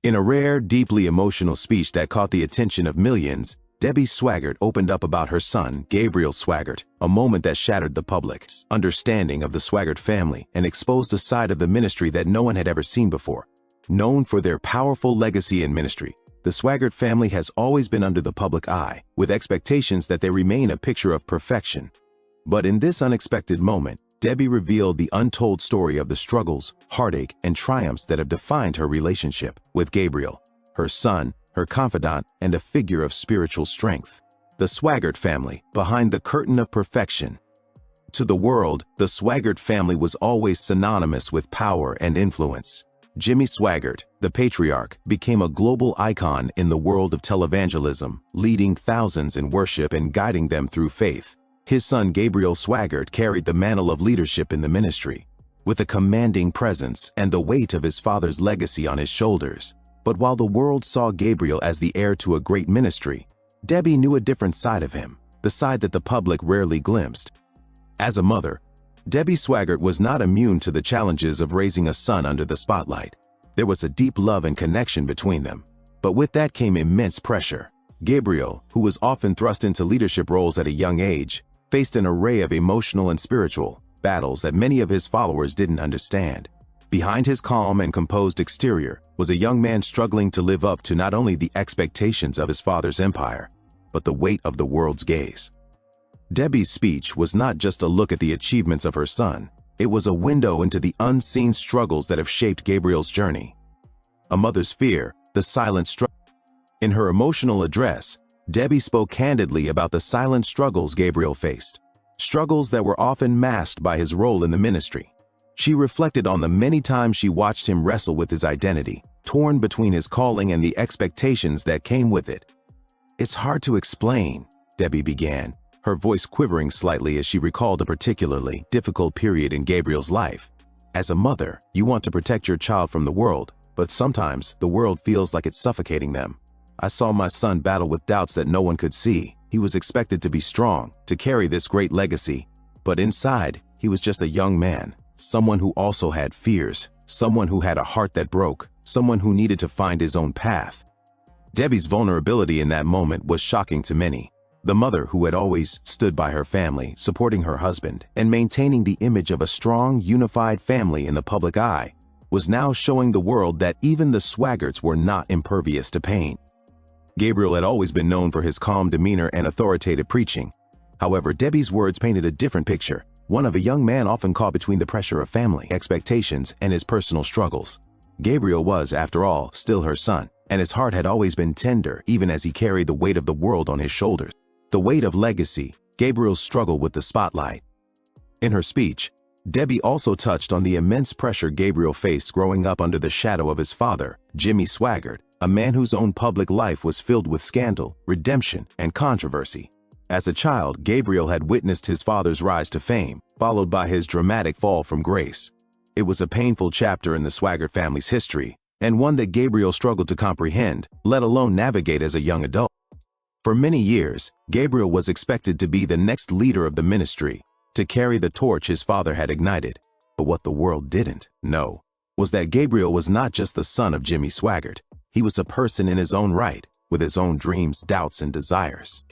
In a rare, deeply emotional speech that caught the attention of millions, Debbie Swaggart opened up about her son, Gabriel Swaggart, a moment that shattered the public's understanding of the Swaggart family and exposed a side of the ministry that no one had ever seen before. Known for their powerful legacy in ministry, the Swaggart family has always been under the public eye, with expectations that they remain a picture of perfection. But in this unexpected moment, Debbie revealed the untold story of the struggles, heartache, and triumphs that have defined her relationship with Gabriel, her son, her confidant, and a figure of spiritual strength. The Swaggart family, behind the curtain of perfection. To the world, the Swaggart family was always synonymous with power and influence. Jimmy Swaggart, the patriarch, became a global icon in the world of televangelism, leading thousands in worship and guiding them through faith. His son Gabriel Swaggart carried the mantle of leadership in the ministry, with a commanding presence and the weight of his father's legacy on his shoulders. But while the world saw Gabriel as the heir to a great ministry, Debbie knew a different side of him, the side that the public rarely glimpsed. As a mother, Debbie Swaggart was not immune to the challenges of raising a son under the spotlight. There was a deep love and connection between them, but with that came immense pressure. Gabriel, who was often thrust into leadership roles at a young age, faced an array of emotional and spiritual battles that many of his followers didn't understand. Behind his calm and composed exterior was a young man struggling to live up to not only the expectations of his father's empire, but the weight of the world's gaze. Debbie's speech was not just a look at the achievements of her son, it was a window into the unseen struggles that have shaped Gabriel's journey. A mother's fear, the silent struggle. In her emotional address, Debbie spoke candidly about the silent struggles Gabriel faced, struggles that were often masked by his role in the ministry. She reflected on the many times she watched him wrestle with his identity, torn between his calling and the expectations that came with it. "It's hard to explain," Debbie began, her voice quivering slightly as she recalled a particularly difficult period in Gabriel's life. "As a mother, you want to protect your child from the world, but sometimes the world feels like it's suffocating them. I saw my son battle with doubts that no one could see. He was expected to be strong, to carry this great legacy. But inside, he was just a young man, someone who also had fears, someone who had a heart that broke, someone who needed to find his own path." Debbie's vulnerability in that moment was shocking to many. The mother who had always stood by her family, supporting her husband, and maintaining the image of a strong, unified family in the public eye, was now showing the world that even the Swaggarts were not impervious to pain. Gabriel had always been known for his calm demeanor and authoritative preaching. However, Debbie's words painted a different picture, one of a young man often caught between the pressure of family expectations and his personal struggles. Gabriel was, after all, still her son, and his heart had always been tender even as he carried the weight of the world on his shoulders. The weight of legacy, Gabriel's struggle with the spotlight. In her speech, Debbie also touched on the immense pressure Gabriel faced growing up under the shadow of his father, Jimmy Swaggart, a man whose own public life was filled with scandal, redemption, and controversy. As a child, Gabriel had witnessed his father's rise to fame, followed by his dramatic fall from grace. It was a painful chapter in the Swaggart family's history, and one that Gabriel struggled to comprehend, let alone navigate as a young adult. For many years, Gabriel was expected to be the next leader of the ministry, to carry the torch his father had ignited. But what the world didn't know was that Gabriel was not just the son of Jimmy Swaggart. He was a person in his own right, with his own dreams, doubts, and desires.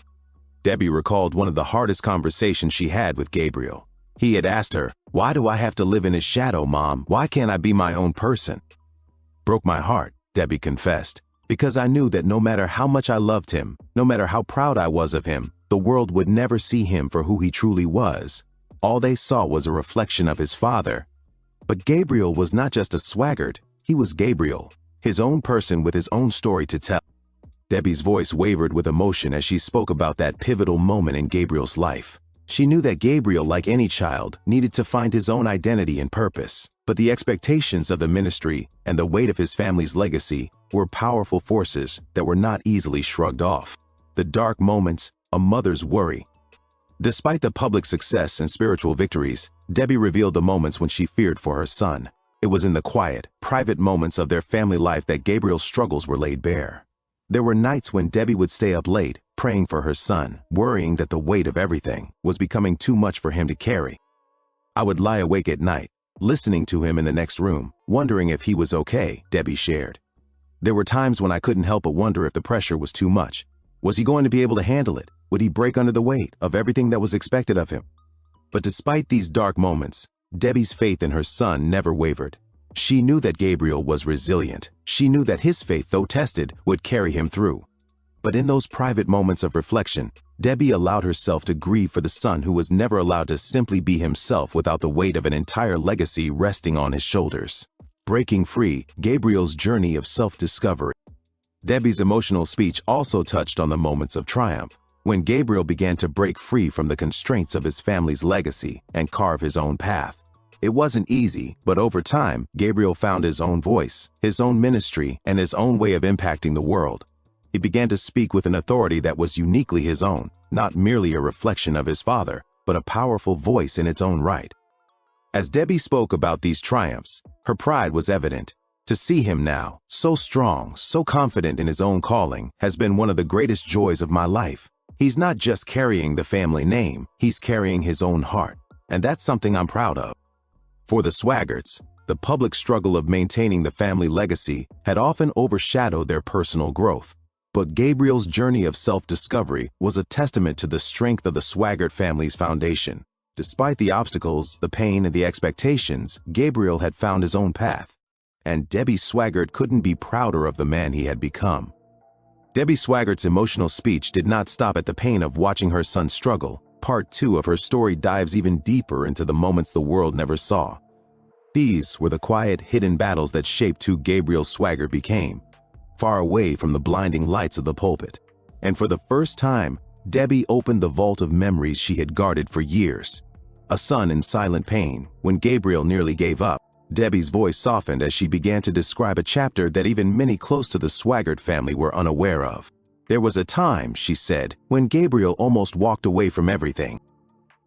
Debbie recalled one of the hardest conversations she had with Gabriel. He had asked her, "Why do I have to live in his shadow, Mom? Why can't I be my own person?" "Broke my heart," Debbie confessed, "because I knew that no matter how much I loved him, no matter how proud I was of him, the world would never see him for who he truly was. All they saw was a reflection of his father." But Gabriel was not just a Swaggart, he was Gabriel, his own person with his own story to tell. Debbie's voice wavered with emotion as she spoke about that pivotal moment in Gabriel's life. She knew that Gabriel, like any child, needed to find his own identity and purpose, but the expectations of the ministry and the weight of his family's legacy were powerful forces that were not easily shrugged off. The dark moments, a mother's worry. Despite the public success and spiritual victories, Debbie revealed the moments when she feared for her son. It was in the quiet, private moments of their family life that Gabriel's struggles were laid bare. There were nights when Debbie would stay up late, praying for her son, worrying that the weight of everything was becoming too much for him to carry. "I would lie awake at night, listening to him in the next room, wondering if he was okay," Debbie shared. There were times when I couldn't help but wonder if the pressure was too much. Was he going to be able to handle it? Would he break under the weight of everything that was expected of him? But despite these dark moments, Debbie's faith in her son never wavered. She knew that Gabriel was resilient. She knew that his faith, though tested, would carry him through. But in those private moments of reflection, Debbie allowed herself to grieve for the son who was never allowed to simply be himself without the weight of an entire legacy resting on his shoulders. Breaking free, Gabriel's journey of self-discovery. Debbie's emotional speech also touched on the moments of triumph, when Gabriel began to break free from the constraints of his family's legacy and carve his own path. It wasn't easy, but over time, Gabriel found his own voice, his own ministry, and his own way of impacting the world. He began to speak with an authority that was uniquely his own, not merely a reflection of his father, but a powerful voice in its own right. As Debbie spoke about these triumphs, her pride was evident. To see him now, so strong, so confident in his own calling, has been one of the greatest joys of my life. He's not just carrying the family name, he's carrying his own heart, and that's something I'm proud of. For the Swaggarts, the public struggle of maintaining the family legacy had often overshadowed their personal growth. But Gabriel's journey of self-discovery was a testament to the strength of the Swaggart family's foundation. Despite the obstacles, the pain, and the expectations, Gabriel had found his own path. And Debbie Swaggart couldn't be prouder of the man he had become. Debbie Swaggart's emotional speech did not stop at the pain of watching her son struggle. Part 2 of her story dives even deeper into the moments the world never saw. These were the quiet, hidden battles that shaped who Gabriel Swaggart became, far away from the blinding lights of the pulpit. And for the first time, Debbie opened the vault of memories she had guarded for years. A son in silent pain, when Gabriel nearly gave up, Debbie's voice softened as she began to describe a chapter that even many close to the Swaggart family were unaware of. There was a time, she said, when Gabriel almost walked away from everything.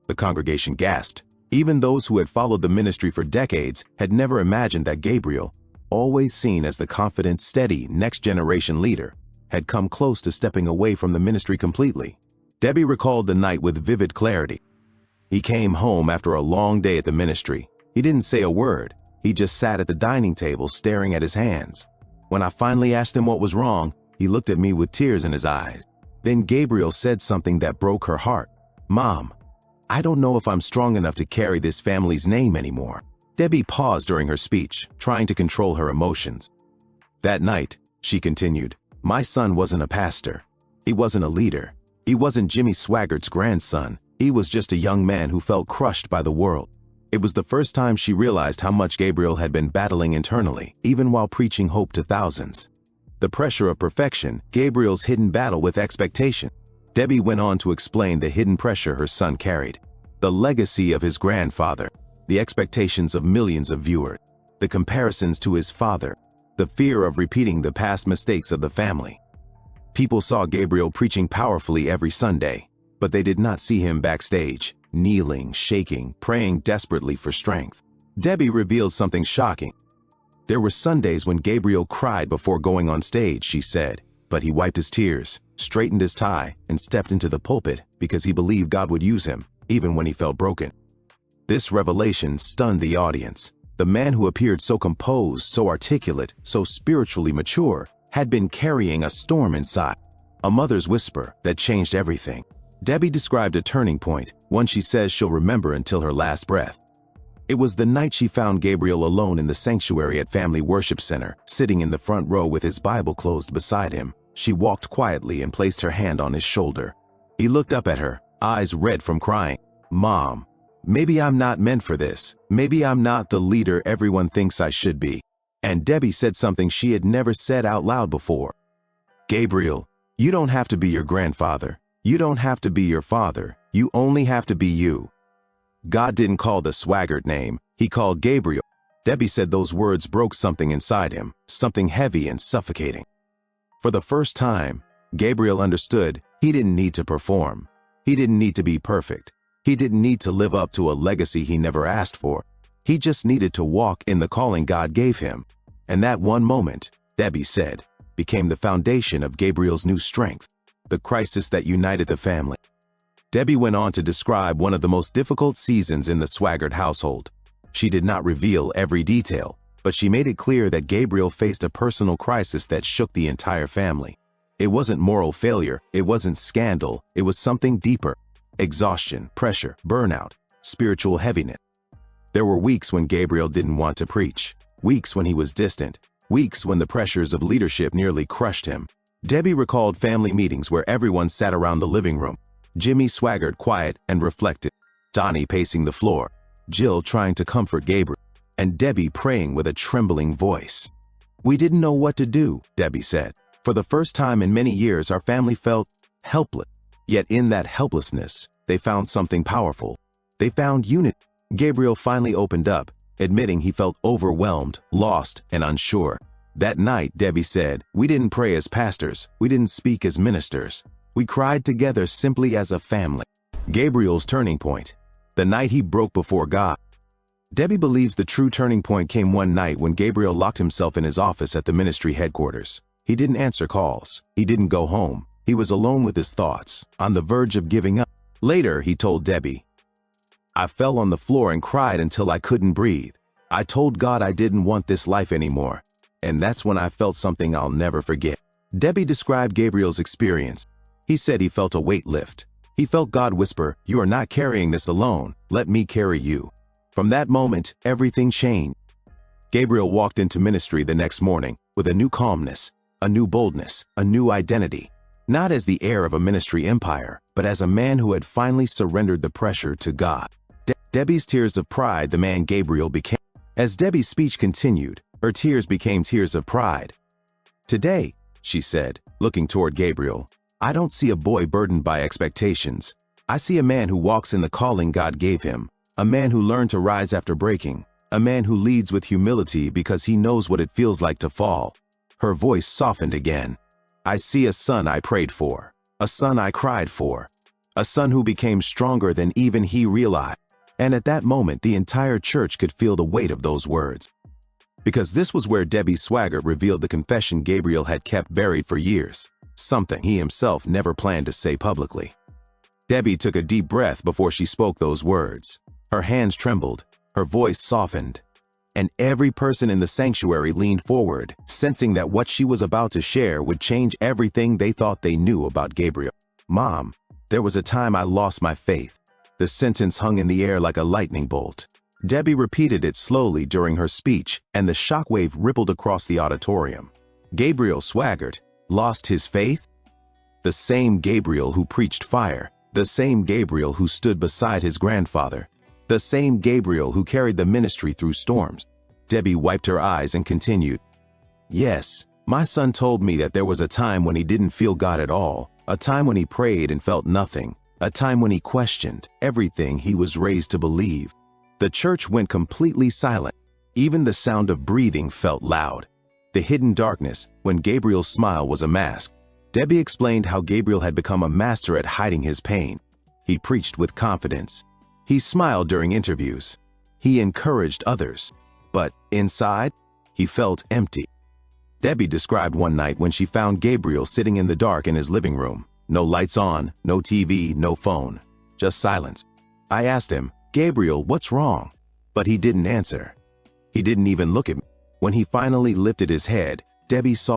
The congregation gasped. Even those who had followed the ministry for decades had never imagined that Gabriel, always seen as the confident, steady, next-generation leader, had come close to stepping away from the ministry completely. Debbie recalled the night with vivid clarity. He came home after a long day at the ministry. He didn't say a word. He just sat at the dining table staring at his hands. When I finally asked him what was wrong, he looked at me with tears in his eyes. Then Gabriel said something that broke her heart. "Mom, I don't know if I'm strong enough to carry this family's name anymore." Debbie paused during her speech, trying to control her emotions. "That night," she continued, "my son wasn't a pastor. He wasn't a leader. He wasn't Jimmy Swaggart's grandson. He was just a young man who felt crushed by the world." It was the first time she realized how much Gabriel had been battling internally, even while preaching hope to thousands. The pressure of perfection, Gabriel's hidden battle with expectation. Debbie went on to explain the hidden pressure her son carried. The legacy of his grandfather, the expectations of millions of viewers, the comparisons to his father, the fear of repeating the past mistakes of the family. People saw Gabriel preaching powerfully every Sunday, but they did not see him backstage, kneeling, shaking, praying desperately for strength. Debbie revealed something shocking. There were Sundays when Gabriel cried before going on stage, she said, but he wiped his tears, straightened his tie, and stepped into the pulpit because he believed God would use him, even when he felt broken. This revelation stunned the audience. The man who appeared so composed, so articulate, so spiritually mature, had been carrying a storm inside, a mother's whisper that changed everything. Debbie described a turning point, one she says she'll remember until her last breath. It was the night she found Gabriel alone in the sanctuary at Family Worship Center, sitting in the front row with his Bible closed beside him. She walked quietly and placed her hand on his shoulder. He looked up at her, eyes red from crying. "Mom, maybe I'm not meant for this. Maybe I'm not the leader everyone thinks I should be." And Debbie said something she had never said out loud before. "Gabriel, you don't have to be your grandfather. You don't have to be your father. You only have to be you. God didn't call the Swaggart name. He called Gabriel." Debbie said those words broke something inside him, something heavy and suffocating. For the first time, Gabriel understood he didn't need to perform. He didn't need to be perfect. He didn't need to live up to a legacy he never asked for. He just needed to walk in the calling God gave him. And that one moment, Debbie said, became the foundation of Gabriel's new strength, the crisis that united the family. Debbie went on to describe one of the most difficult seasons in the Swaggart household. She did not reveal every detail, but she made it clear that Gabriel faced a personal crisis that shook the entire family. It wasn't moral failure, it wasn't scandal, it was something deeper. Exhaustion, pressure, burnout, spiritual heaviness. There were weeks when Gabriel didn't want to preach, weeks when he was distant, weeks when the pressures of leadership nearly crushed him. Debbie recalled family meetings where everyone sat around the living room. Jimmy Swaggart quiet and reflective, Donnie pacing the floor, Jill trying to comfort Gabriel, and Debbie praying with a trembling voice. "We didn't know what to do," Debbie said. "For the first time in many years, our family felt helpless. Yet in that helplessness, they found something powerful. They found unity." Gabriel finally opened up, admitting he felt overwhelmed, lost, and unsure. That night, Debbie said, "We didn't pray as pastors, we didn't speak as ministers. We cried together simply as a family." Gabriel's turning point, the night he broke before God. Debbie believes the true turning point came one night when Gabriel locked himself in his office at the ministry headquarters. He didn't answer calls. He didn't go home. He was alone with his thoughts, on the verge of giving up. Later, he told Debbie, "I fell on the floor and cried until I couldn't breathe. I told God I didn't want this life anymore. And that's when I felt something I'll never forget." Debbie described Gabriel's experience. He said he felt a weight lift. He felt God whisper, "You are not carrying this alone. Let me carry you." From that moment, everything changed. Gabriel walked into ministry the next morning with a new calmness, a new boldness, a new identity. Not as the heir of a ministry empire, but as a man who had finally surrendered the pressure to God. Debbie's tears of pride the man Gabriel became. As Debbie's speech continued, her tears became tears of pride. "Today," she said, looking toward Gabriel, "I don't see a boy burdened by expectations. I see a man who walks in the calling God gave him, a man who learned to rise after breaking, a man who leads with humility because he knows what it feels like to fall." Her voice softened again. "I see a son I prayed for, a son I cried for, a son who became stronger than even he realized." And at that moment, the entire church could feel the weight of those words. Because this was where Debbie Swaggart revealed the confession Gabriel had kept buried for years, something he himself never planned to say publicly. Debbie took a deep breath before she spoke those words. Her hands trembled, her voice softened, and every person in the sanctuary leaned forward, sensing that what she was about to share would change everything they thought they knew about Gabriel. "Mom, there was a time I lost my faith." The sentence hung in the air like a lightning bolt. Debbie repeated it slowly during her speech, and the shockwave rippled across the auditorium. Gabriel Swaggart lost his faith? The same Gabriel who preached fire, the same Gabriel who stood beside his grandfather, the same Gabriel who carried the ministry through storms. Debbie wiped her eyes and continued, "Yes, my son told me that there was a time when he didn't feel God at all, a time when he prayed and felt nothing, a time when he questioned everything he was raised to believe." The church went completely silent. Even the sound of breathing felt loud. The hidden darkness, when Gabriel's smile was a mask. Debbie explained how Gabriel had become a master at hiding his pain. He preached with confidence. He smiled during interviews. He encouraged others. But inside, he felt empty. Debbie described one night when she found Gabriel sitting in the dark in his living room. No lights on, no TV, no phone. Just silence. I asked him, "Gabriel, what's wrong?" But he didn't answer. He didn't even look at me. When he finally lifted his head, Debbie saw